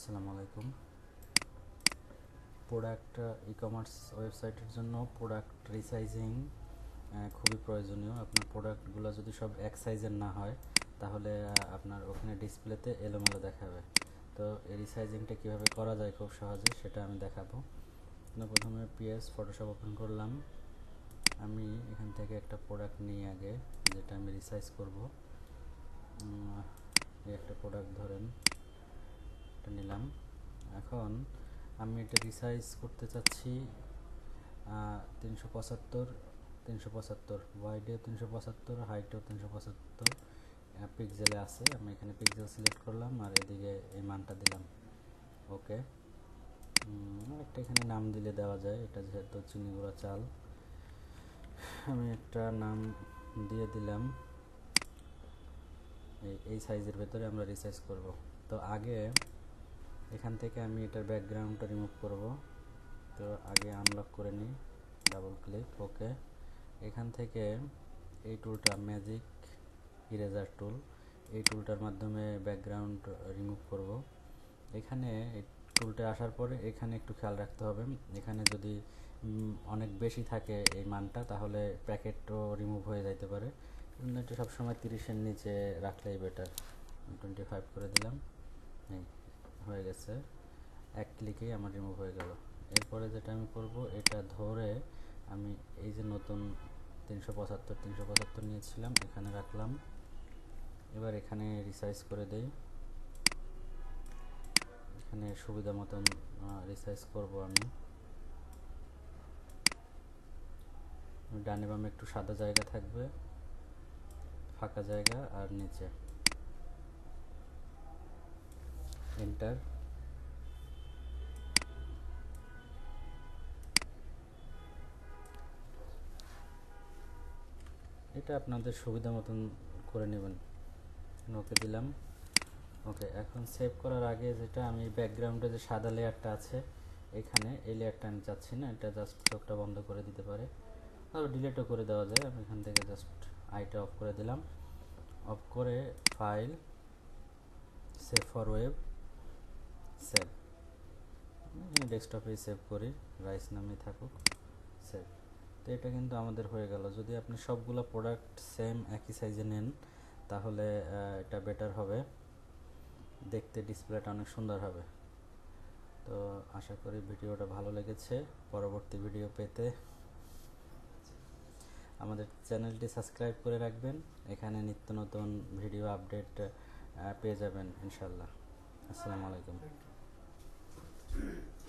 আসসালামু আলাইকুম। Product e-commerce ওয়েবসাইটের জন্য প্রোডাক্ট রিসাইজিং খুবই প্রয়োজনীয়। আপনার প্রোডাক্টগুলো যদি সব এক সাইজের না হয় তাহলে আপনার ওখানে ডিসপ্লেতে এলোমেলো দেখাবে। তো এই রিসাইজিংটা কীভাবে করা যায় খুব সহজে সেটা আমি দেখাবো। প্রথমে ফটোশপ ওপেন করলাম। আমি এখান থেকে একটা প্রোডাক্ট নিয়ে আগে যেটা আমি রিসাইজ করব। এই একটা প্রোডাক্ট ধরেন এটা নিলাম। এখন আমি এটা রিসাইজ করতে চাচ্ছি 375 ওয়াইডে 375, হাইটেও 375 পিক্সেলে আছে। আমি এখানে পিক্সেল সিলেক্ট করলাম আর এদিকে এই মানটা দিলাম। ওকে, একটা এখানে নাম দিলে দেওয়া যায়, এটা যেহেতু চিনি গুঁড়া চাল আমি একটা নাম দিয়ে দিলাম। এই সাইজের ভেতরে আমরা রিসাইজ করব। তো আগে এখান থেকে আমি এটার ব্যাকগ্রাউন্ডটা রিমুভ করব। তো আগে আনলক করে নিই, ডাবল ক্লিক, ওকে। এখান থেকে এই টুলটা ম্যাজিক ইরেজার টুল, এই টুলটার মাধ্যমে ব্যাকগ্রাউন্ড রিমুভ করব। এখানে এই টুলটা আসার পরে এখানে একটু খেয়াল রাখতে হবে, এখানে যদি অনেক বেশি থাকে এই মানটা তাহলে প্যাকেটও রিমুভ হয়ে যাইতে পারে। এটা সবসময় 30-এর নিচে রাখলেই বেটার। 25 করে দিলাম, এই হয়ে গেছে, এক ক্লিকেই আমার রিমুভ হয়ে গেল। এরপরে যেটা আমি করব, এটা ধরে আমি এই যে নতুন 375 নিয়েছিলাম এখানে রাখলাম। এবার এখানে রিসাইজ করে দেই। এখানে সুবিধা মতন রিসাইজ করব আমি। ডানে বামে একটু সাদা জায়গা থাকবে, ফাঁকা জায়গা, আর নিচে এন্টার। এটা আপনাদের সুবিধা মতন করে নেবেন। ওকে দিলাম। ওকে, এখন সেভ করার আগে যেটা আমি ব্যাকগ্রাউন্ডে যে সাদা লেয়ারটা আছে এখানে, এই লেয়ারটা আমি চাচ্ছি না, এটা জাস্ট চোখটা বন্ধ করে দিতে পারে, আর ডিলিটও করে দেওয়া যায়। আমি এখান থেকে জাস্ট আইটা অফ করে দিলাম। অফ করে file, save for web, save. আমি ডেস্কটপেই সেভ করি, রাইস নামে থাকুক, সেভ। তো এটা কিন্তু আমাদের হয়ে গেল। যদি আপনি সবগুলো প্রোডাক্ট সেম একই সাইজে নেন তাহলে এটা বেটার হবে, দেখতে ডিসপ্লেটা অনেক সুন্দর হবে। তো আশা করি ভিডিওটা ভালো লেগেছে। পরবর্তী ভিডিও পেতে আমাদের চ্যানেলটি সাবস্ক্রাইব করে রাখবেন, এখানে নিত্য নতুন ভিডিও আপডেট পেয়ে যাবেন ইনশাল্লাহ। আসসালামু আলাইকুম।